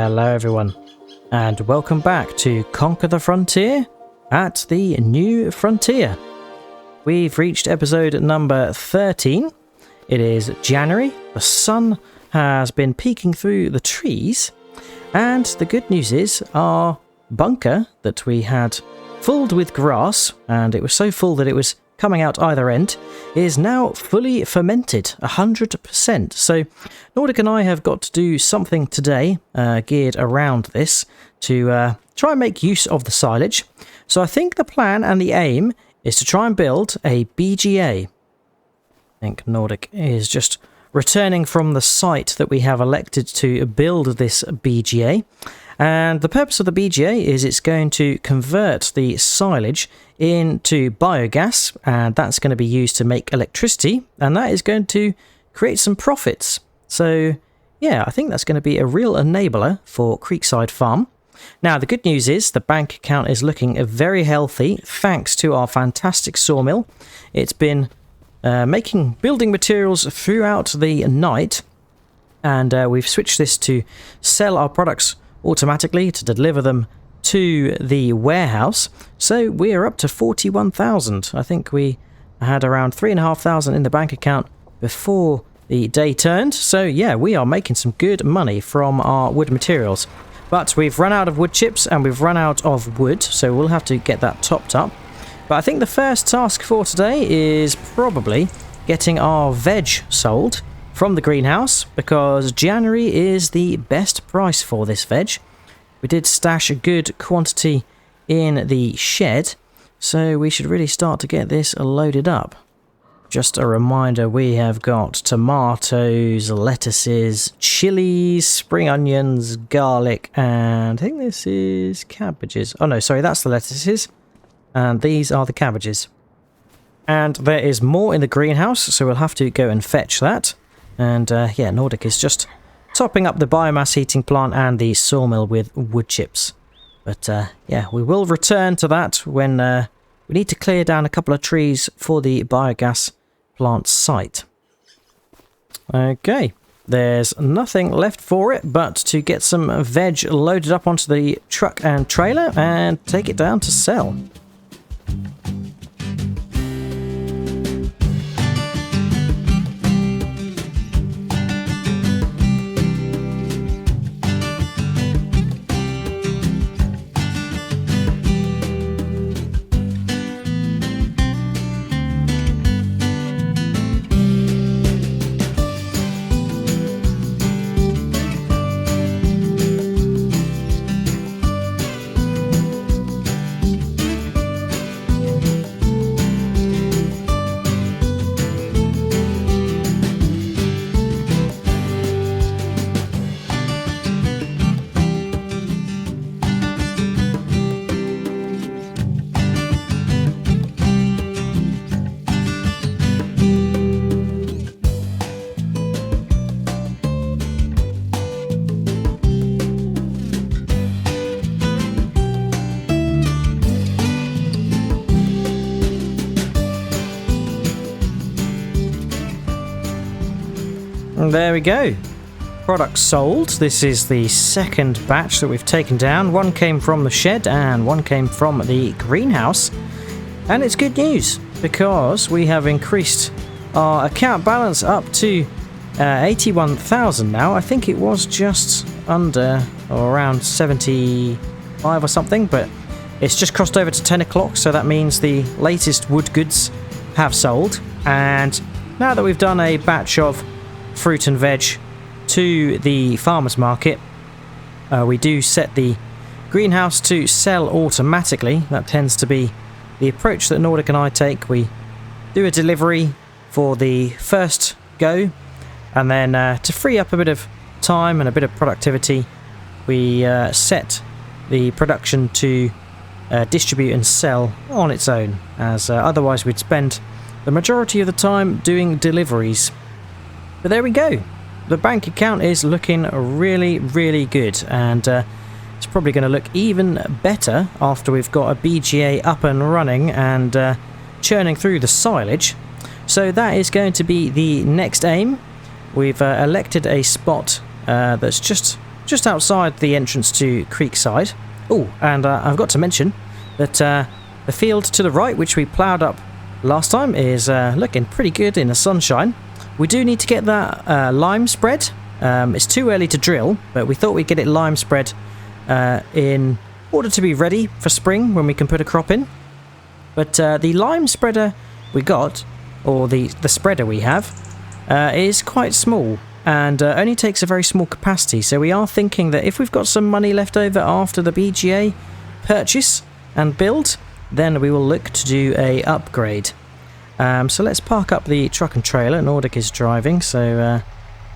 Hello everyone, and welcome back to Conquer the Frontier at the New Frontier. We've reached episode number 13. It is January, the sun has been peeking through the trees, and the good news is our bunker that we had filled with grass, and it was so full that it was coming out either end, is now fully fermented 100%. So Nordic and I have got to do something today geared around this to try and make use of the silage. So I think the plan and the aim is to try and build a BGA. I think Nordic is just returning from the site that we have elected to build this BGA. And the purpose of the BGA is it's going to convert the silage into biogas, and that's going to be used to make electricity, and that is going to create some profits. So yeah, I think that's going to be a real enabler for Creekside Farm. Now the good news is the bank account is looking very healthy thanks to our fantastic sawmill. It's been making building materials throughout the night, and we've switched this to sell our products automatically to deliver them to the warehouse. So we're up to 41,000. I think we had around 3,500 in the bank account before the day turned. So yeah, we are making some good money from our wood materials. But we've run out of wood chips and we've run out of wood, so we'll have to get that topped up. But I think the first task for today is probably getting our veg sold from the greenhouse, because January is the best price for this veg. We did stash a good quantity in the shed, so we should really start to get this loaded up. Just a reminder, we have got tomatoes, lettuces, chilies, spring onions, garlic, and I think this is cabbages. Oh no, sorry, that's the lettuces, and these are the cabbages. And there is more in the greenhouse, so we'll have to go and fetch that. And yeah, Nordic is just topping up the biomass heating plant and the sawmill with wood chips. But yeah, we will return to that when we need to clear down a couple of trees for the biogas plant site. Okay, there's nothing left for it but to get some veg loaded up onto the truck and trailer and take it down to sell. There we go. Products sold. This is the second batch that we've taken down. One came from the shed and one came from the greenhouse. And it's good news because we have increased our account balance up to 81,000 now. I think it was just under or around 75 or something, but it's just crossed over to 10 o'clock, so that means the latest wood goods have sold. And now that we've done a batch of fruit and veg to the farmers market, we do set the greenhouse to sell automatically. That tends to be the approach that Nordic and I take. We do a delivery for the first go, and then to free up a bit of time and a bit of productivity, we set the production to distribute and sell on its own, as otherwise we'd spend the majority of the time doing deliveries. But there we go. The bank account is looking really, really good, and it's probably going to look even better after we've got a BGA up and running and churning through the silage. So that is going to be the next aim. We've elected a spot that's just just outside the entrance to Creekside. Oh, and I've got to mention that the field to the right, which we ploughed up last time, is looking pretty good in the sunshine. We do need to get that lime spread. It's too early to drill, but we thought we'd get it lime spread in order to be ready for spring when we can put a crop in. But the lime spreader we got, or the spreader we have, is quite small and only takes a very small capacity. So we are thinking that if we've got some money left over after the BGA purchase and build, then we will look to do a upgrade. So let's park up the truck and trailer. Nordic is driving, so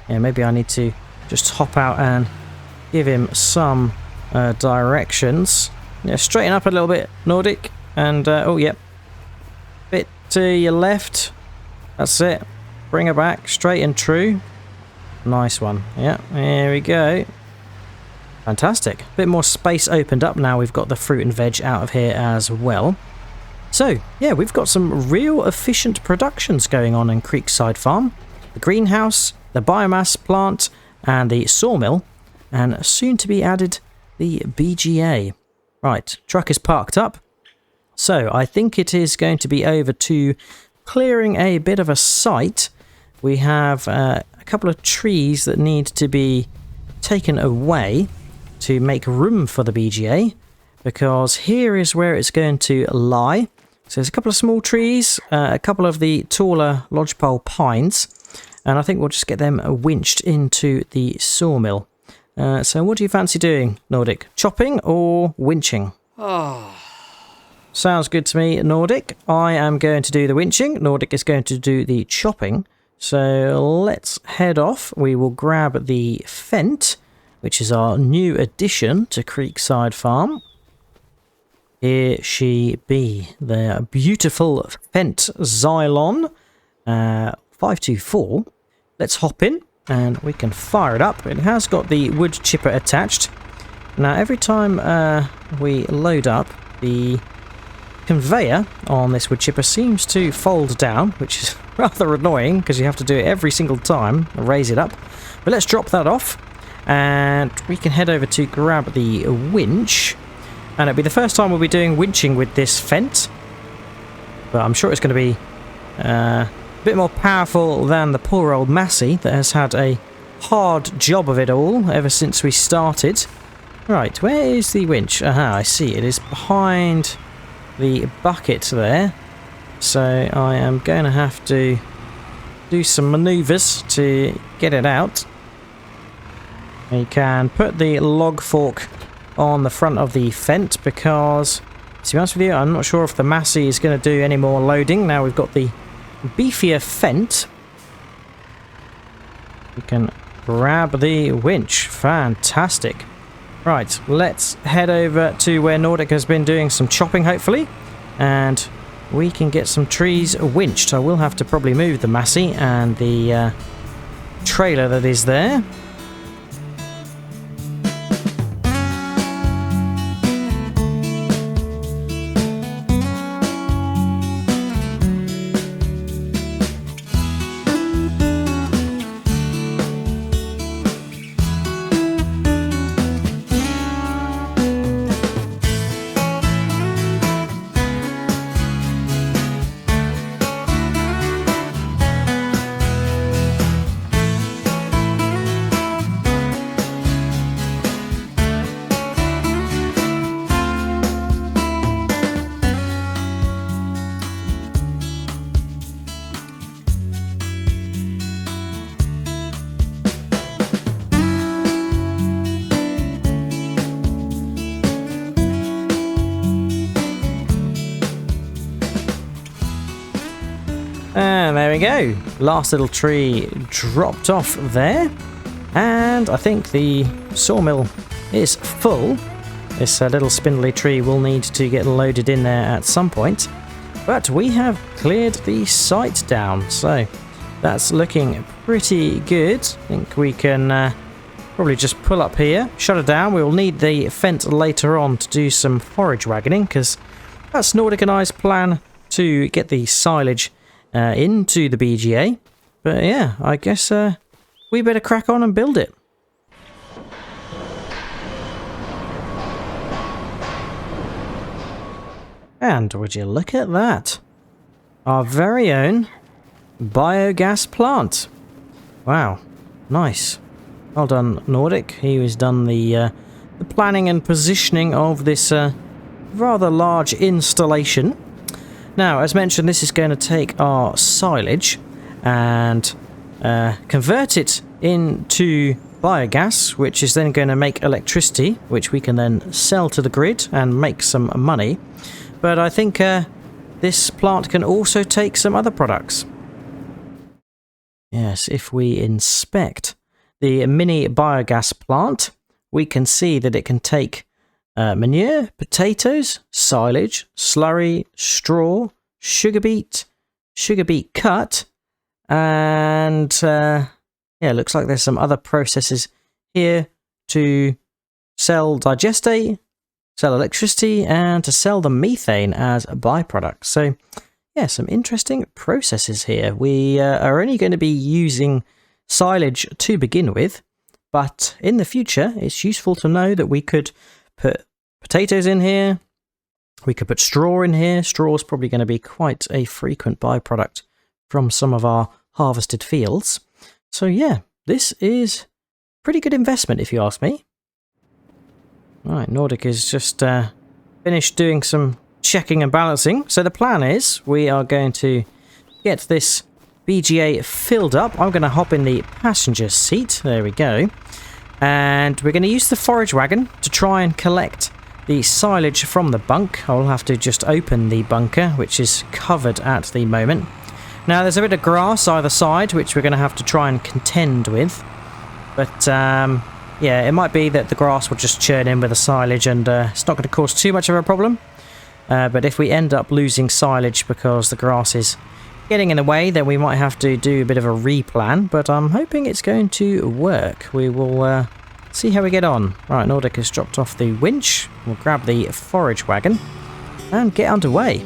yeah, maybe I need to just hop out and give him some directions. Yeah, straighten up a little bit, Nordic, and oh yep, bit to your left. That's it. Bring her back, straight and true. Nice one. Yeah, there we go. Fantastic. Bit more space opened up now. We've got the fruit and veg out of here as well. So, yeah, we've got some real efficient productions going on in Creekside Farm. The greenhouse, the biomass plant, and the sawmill, and soon to be added the BGA. Right, truck is parked up. So, I think it is going to be over to clearing a bit of a site. We have a couple of trees that need to be taken away to make room for the BGA, because here is where it's going to lie. So there's a couple of small trees, a couple of the taller lodgepole pines, and I think we'll just get them winched into the sawmill. So what do you fancy doing, Nordic? Chopping or winching? Oh. Sounds good to me, Nordic. I am going to do the winching. Nordic is going to do the chopping. So let's head off. We will grab the Fent, which is our new addition to Creekside Farm. Here she be, the beautiful Fent Xylon 524. Let's hop in and we can fire it up. It has got the wood chipper attached. Now every time we load up, the conveyor on this wood chipper seems to fold down, which is rather annoying because you have to do it every single time, raise it up. But let's drop that off and we can head over to grab the winch. And it'll be the first time we'll be doing winching with this Fent. But I'm sure it's going to be a bit more powerful than the poor old Massey that has had a hard job of it all ever since we started. Right, where is the winch? Aha, I see. It is behind the bucket there. So I am going to have to do some maneuvers to get it out. We can put the log fork on the front of the Fent because, to be honest with you, I'm not sure if the Massey is going to do any more loading. Now we've got the beefier Fent. We can grab the winch. Fantastic. Right, let's head over to where Nordic has been doing some chopping, hopefully, and we can get some trees winched. I will have to probably move the Massey and the trailer that is there. And there we go. Last little tree dropped off there. And I think the sawmill is full. This little spindly tree will need to get loaded in there at some point. But we have cleared the site down. So that's looking pretty good. I think we can probably just pull up here, shut it down. We will need the Fent later on to do some forage wagoning, because that's Nordic and I's plan to get the silage into the BGA. But yeah, I guess we better crack on and build it. And would you look at that? Our very own biogas plant. Wow, nice. Well done, Nordic. He has done the planning and positioning of this rather large installation. Now, as mentioned, this is going to take our silage and convert it into biogas, which is then going to make electricity, which we can then sell to the grid and make some money. But I think this plant can also take some other products. Yes, if we inspect the mini biogas plant, we can see that it can take manure, potatoes, silage, slurry, straw, sugar beet cut, and yeah, it looks like there's some other processes here to sell digestate, sell electricity, and to sell the methane as a byproduct. So yeah, some interesting processes here. We are only going to be using silage to begin with, but in the future it's useful to know that we could put potatoes in here, we could put straw in here. Straw is probably going to be quite a frequent byproduct from some of our harvested fields. So yeah, this is pretty good investment if you ask me. Right, Nordic is just finished doing some checking and balancing. So the plan is we are going to get this BGA filled up. I'm going to hop in the passenger seat. There we go. And we're going to use the forage wagon to try and collect the silage from the bunk. I'll have to just open the bunker, which is covered at the moment. Now there's a bit of grass either side, which we're going to have to try and contend with. But yeah, it might be that the grass will just churn in with the silage and it's not going to cause too much of a problem. But if we end up losing silage because the grass is getting in the way, then we might have to do a bit of a replan. But I'm hoping it's going to work. We will see how we get on. Right, Nordic has dropped off the winch. We'll grab the forage wagon and get underway.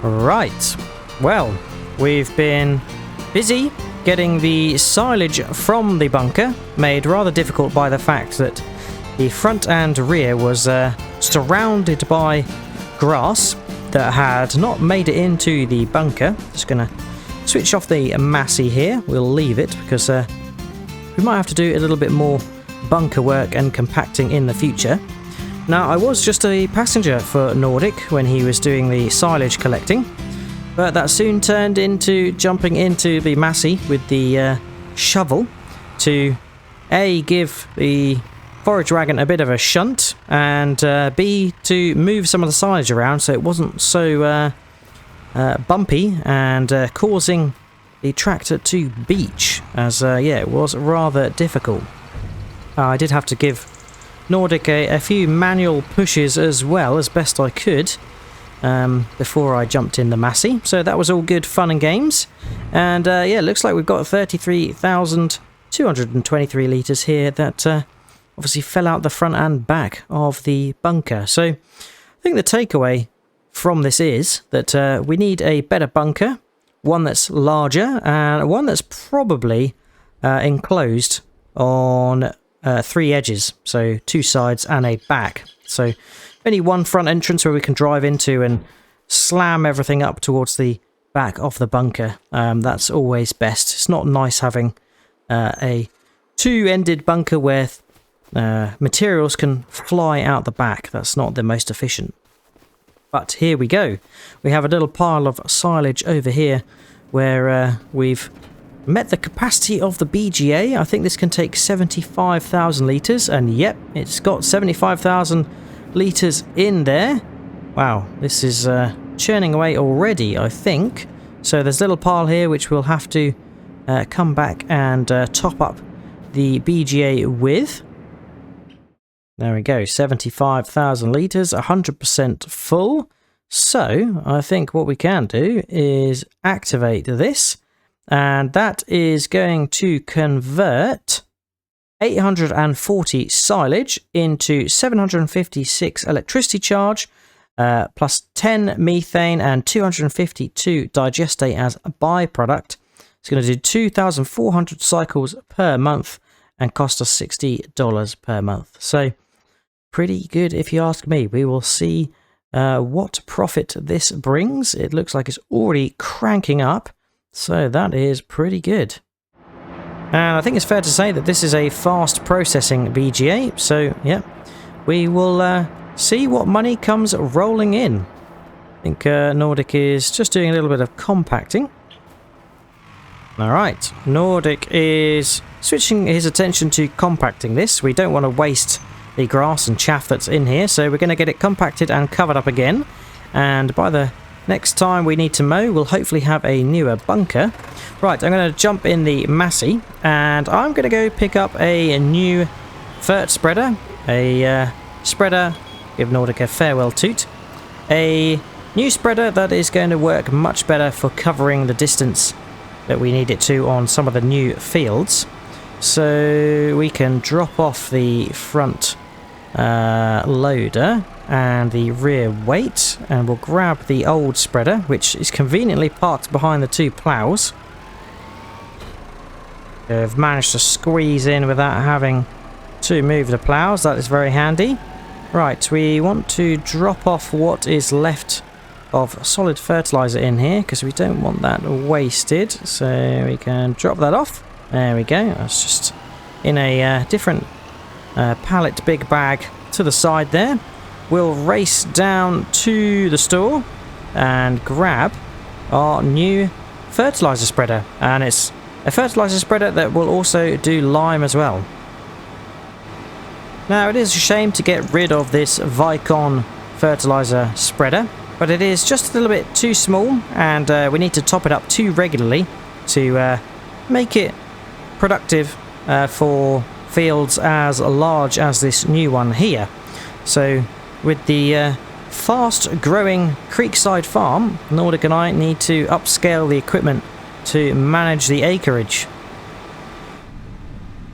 Right, well, we've been busy getting the silage from the bunker, made rather difficult by the fact that the front and rear was surrounded by grass that had not made it into the bunker. Just going to switch off the Massey here. We'll leave it because we might have to do a little bit more bunker work and compacting in the future. Now, I was just a passenger for Nordic when he was doing the silage collecting, but that soon turned into jumping into the Massey with the shovel to A, give the forage wagon a bit of a shunt, and B, to move some of the silage around so it wasn't so bumpy and causing the tractor to beach, as yeah, it was rather difficult. I did have to give Nordic a few manual pushes as well, as best I could, before I jumped in the Massey. So that was all good fun and games. And yeah, it looks like we've got 33,223 litres here that obviously fell out the front and back of the bunker. So I think the takeaway from this is that we need a better bunker, one that's larger, and one that's probably enclosed on 3 edges, so 2 sides and a back. So only one front entrance where we can drive into and slam everything up towards the back of the bunker. That's always best. It's not nice having a 2-ended bunker where materials can fly out the back. That's not the most efficient. But here we go. We have a little pile of silage over here where we've met the capacity of the BGA. I think this can take 75,000 litres, and yep, it's got 75,000 litres in there. Wow, this is churning away already, I think. So there's a little pile here which we'll have to come back and top up the BGA with. There we go, 75,000 litres, 100% full. So I think what we can do is activate this. And that is going to convert 840 silage into 756 electricity charge, plus 10 methane and 252 digestate as a byproduct. It's going to do 2,400 cycles per month and cost us $60 per month. So pretty good if you ask me. We will see what profit this brings. It looks like it's already cranking up. So that is pretty good. And I think it's fair to say that this is a fast processing BGA. So yeah, we will see what money comes rolling in. I think Nordic is just doing a little bit of compacting. Alright, Nordic is switching his attention to compacting this. We don't want to waste the grass and chaff that's in here, so we're going to get it compacted and covered up again. And by the next time we need to mow, we'll hopefully have a newer bunker. Right, I'm going to jump in the Massey, and I'm going to go pick up a new fert spreader. A spreader, give Nordic a farewell toot. A new spreader that is going to work much better for covering the distance that we need it to on some of the new fields. So we can drop off the front loader and the rear weight, and we'll grab the old spreader, which is conveniently parked behind the 2 ploughs. I've managed to squeeze in without having to move the ploughs. That is very handy. Right, we want to drop off what is left of solid fertilizer in here because we don't want that wasted. So we can drop that off. There we go. That's just in a different pallet big bag to the side there. We'll race down to the store and grab our new fertilizer spreader, and it's a fertilizer spreader that will also do lime as well. Now, it is a shame to get rid of this Vicon fertilizer spreader, but it is just a little bit too small, and we need to top it up too regularly to make it productive for fields as large as this new one here. So with the fast growing creekside farm, Nordic and I need to upscale the equipment to manage the acreage.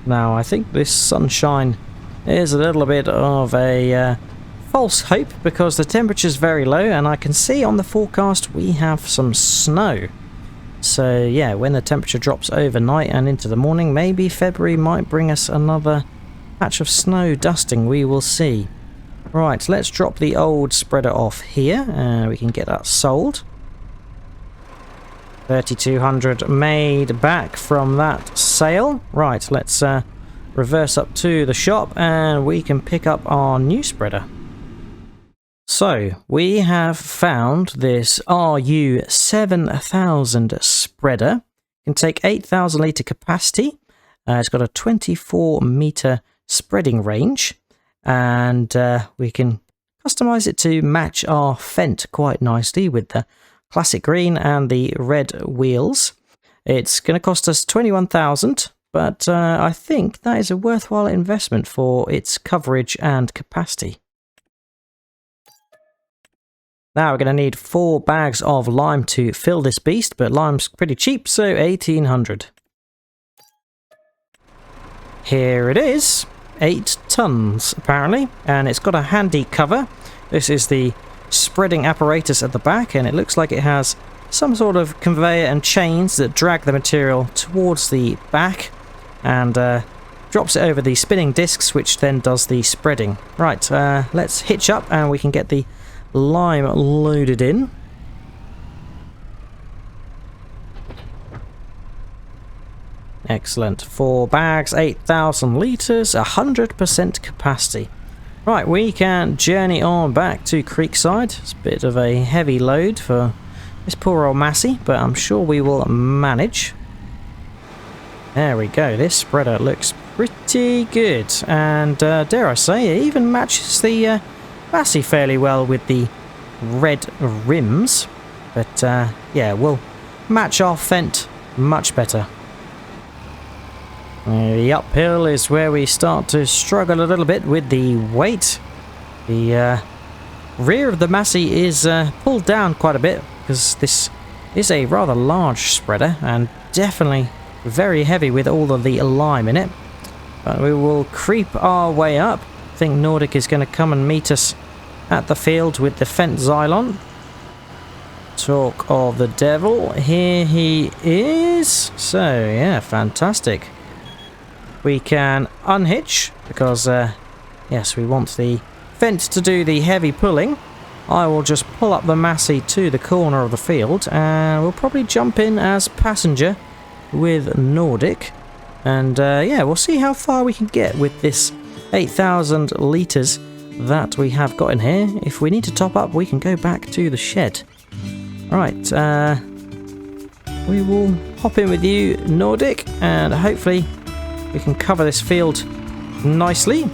Now I think this sunshine is a little bit of a false hope because the temperature's very low and I can see on the forecast we have some snow. So yeah, when the temperature drops overnight and into the morning, maybe February might bring us another patch of snow dusting, we will see. Right, let's drop the old spreader off here and we can get that sold. 3,200 made back from that sale. Right, let's reverse up to the shop and we can pick up our new spreader. So, we have found this RU7000 spreader. It can take 8,000 litre capacity. It's got a 24 metre spreading range. And we can customize it to match our Fent quite nicely with the classic green and the red wheels. It's going to cost us 21,000, but I think that is a worthwhile investment for its coverage and capacity. Now we're going to need 4 bags of lime to fill this beast, but lime's pretty cheap, so 1,800. Here it is, 8 tons apparently, and it's got a handy cover. This is the spreading apparatus at the back, and it looks like it has some sort of conveyor and chains that drag the material towards the back and drops it over the spinning discs, which then does the spreading. Right, let's hitch up and we can get the lime loaded in. Excellent. 4 bags, 8,000 litres, 100% capacity. Right, we can journey on back to Creekside. It's a bit of a heavy load for this poor old Massey, but I'm sure we will manage. There we go. This spreader looks pretty good, and dare I say, it even matches the Massey fairly well with the red rims. But yeah, we'll match our Fent much better. The uphill is where we start to struggle a little bit with the weight. The rear of the Massey is pulled down quite a bit because this is a rather large spreader and definitely very heavy with all of the lime in it. But we will creep our way up. I think Nordic is going to come and meet us at the field with the Fent Xylon. Talk of the devil, here he is. So yeah, fantastic. We can unhitch because yes, we want the Fent to do the heavy pulling. I will just pull up the Massey to the corner of the field and we'll probably jump in as passenger with Nordic. And yeah, we'll see how far we can get with this 8,000 litres that we have got in here. If we need to top up, we can go back to the shed. Right, we will hop in with you, Nordic, and hopefully we can cover this field nicely.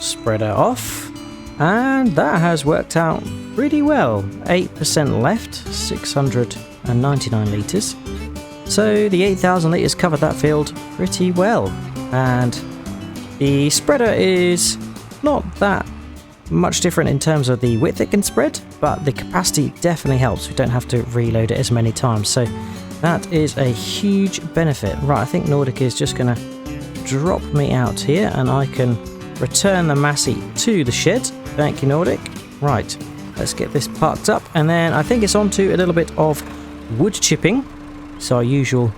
Spreader off, and that has worked out pretty well. 8% left, 699 litres. So the 8,000 litres covered that field pretty well, and the spreader is not that much different in terms of the width it can spread, but the capacity definitely helps. We don't have to reload it as many times, so that is a huge benefit. Right, I think Nordic is just going to drop me out here and I can return the Massey to the shed. Thank you, Nordic. Right, let's get this parked up, and then I think it's on to a little bit of wood chipping. It's our usual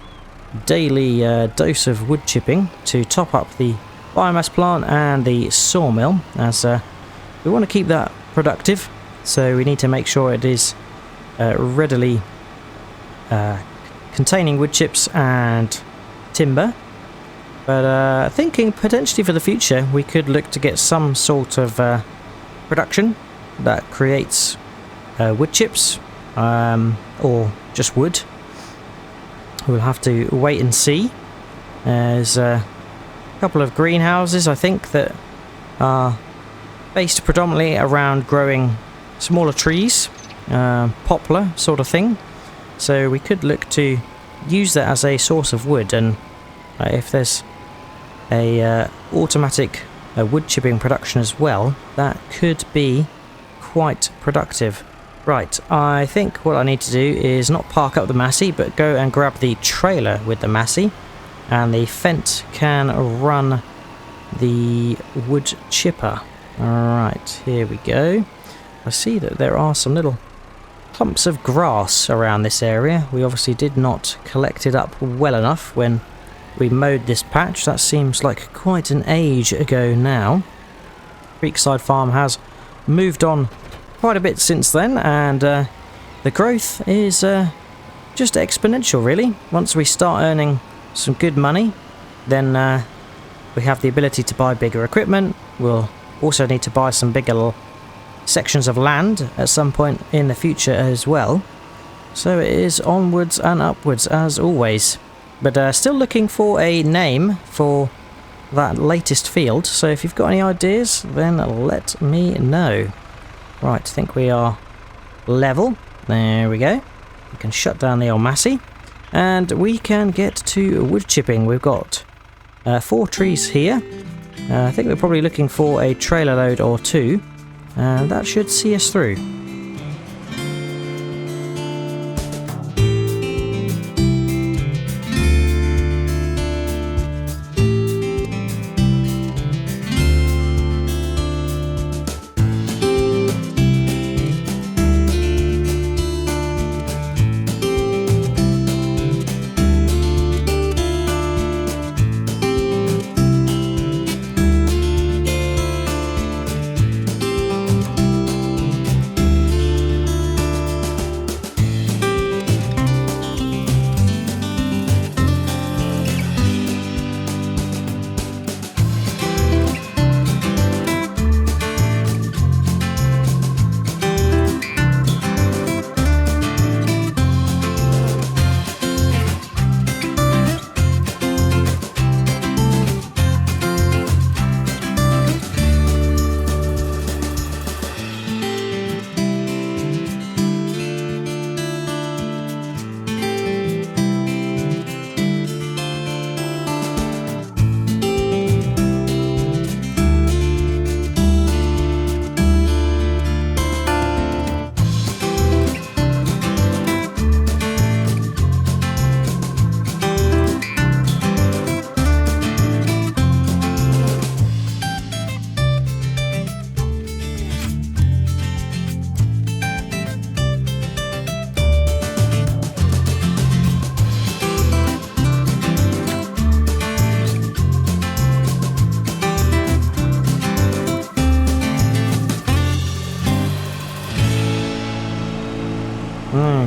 daily dose of wood chipping to top up the biomass plant and the sawmill, as we want to keep that productive, so we need to make sure it is readily containing wood chips and timber. But thinking potentially for the future, we could look to get some sort of production that creates wood chips, or just wood. We'll have to wait and see. There's a couple of greenhouses, I think, that are based predominantly around growing smaller trees, poplar sort of thing. So we could look to use that as a source of wood, and if there's a automatic wood chipping production as well, that could be quite productive. Right, I think what I need to do is not park up the Massey, but go and grab the trailer with the Massey, and the Fent can run the wood chipper. Alright, here we go. I see that there are some little clumps of grass around this area. We obviously did not collect it up well enough when we mowed this patch. That seems like quite an age ago now. Creekside Farm has moved on quite a bit since then, and the growth is just exponential, really. Once we start earning some good money, then we have the ability to buy bigger equipment. We'll also need to buy some bigger sections of land at some point in the future as well. So it is onwards and upwards as always. But still looking for a name for that latest field, so if you've got any ideas, then let me know. Right, I think we are level. There we go. We can shut down the old Massey, and we can get to wood chipping. We've got 4 trees here. I think we're probably looking for a trailer load or 2, and that should see us through.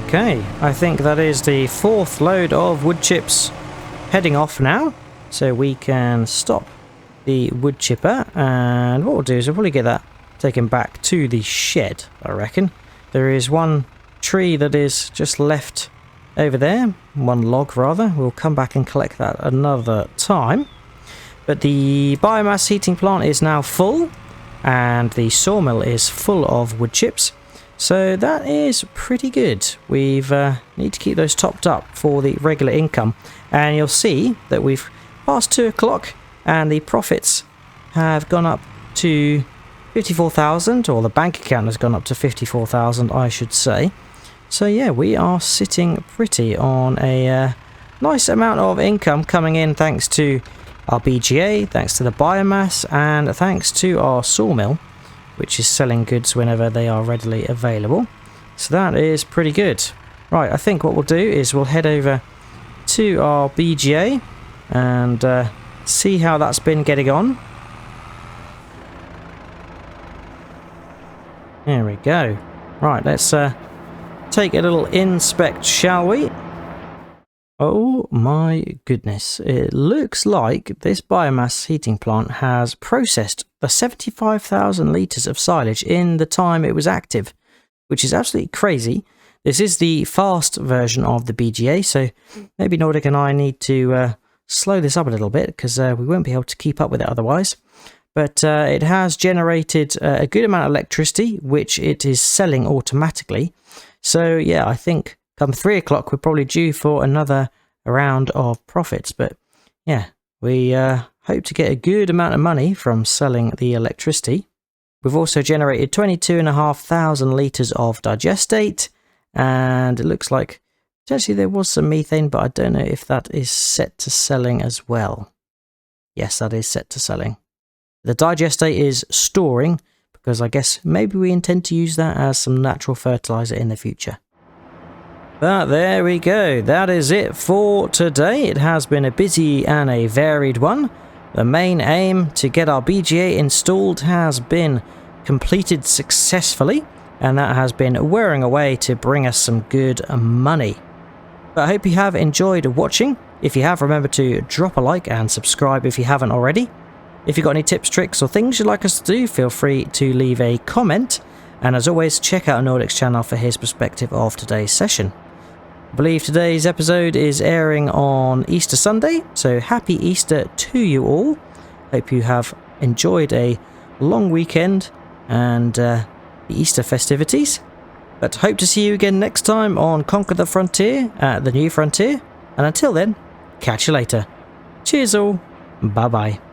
Okay, I think that is the 4th load of wood chips heading off now, so we can stop the wood chipper, and what we'll do is we'll probably get that taken back to the shed, I reckon. There is one tree that is just left over there, one log rather. We'll come back and collect that another time. But the biomass heating plant is now full, and the sawmill is full of wood chips. So that is pretty good. We've need to keep those topped up for the regular income, and you'll see that we've passed 2 o'clock and the profits have gone up to 54,000, or the bank account has gone up to 54,000, I should say. So yeah, we are sitting pretty on a nice amount of income coming in, thanks to our BGA, thanks to the biomass, and thanks to our sawmill, which is selling goods whenever they are readily available. So that is pretty good. Right, I think what we'll do is we'll head over to our BGA and see how that's been getting on. There we go. Right, let's take a little inspect, shall we? Oh my goodness. It looks like this biomass heating plant has processed the 75,000 litres of silage in the time it was active, which is absolutely crazy. This is the fast version of the BGA, so maybe Nordic and I need to slow this up a little bit because we won't be able to keep up with it otherwise. But it has generated a good amount of electricity, which it is selling automatically. So yeah, I think come 3 o'clock, we're probably due for another round of profits. But yeah, we hope to get a good amount of money from selling the electricity. We've also generated 22,500 litres of digestate. And it looks like potentially there was some methane, but I don't know if that is set to selling as well. Yes, that is set to selling. The digestate is storing because I guess maybe we intend to use that as some natural fertilizer in the future. But there we go. That is it for today. It has been a busy and a varied one. The main aim to get our BGA installed has been completed successfully, and that has been whirring away to bring us some good money. But I hope you have enjoyed watching. If you have, remember to drop a like and subscribe if you haven't already. If you've got any tips, tricks or things you'd like us to do, feel free to leave a comment. And as always, check out Nordic's channel for his perspective of today's session. I believe today's episode is airing on Easter Sunday, so happy Easter to you all. Hope you have enjoyed a long weekend and the Easter festivities. But hope to see you again next time on Conquer the Frontier at the New Frontier. And until then, catch you later. Cheers all. Bye bye.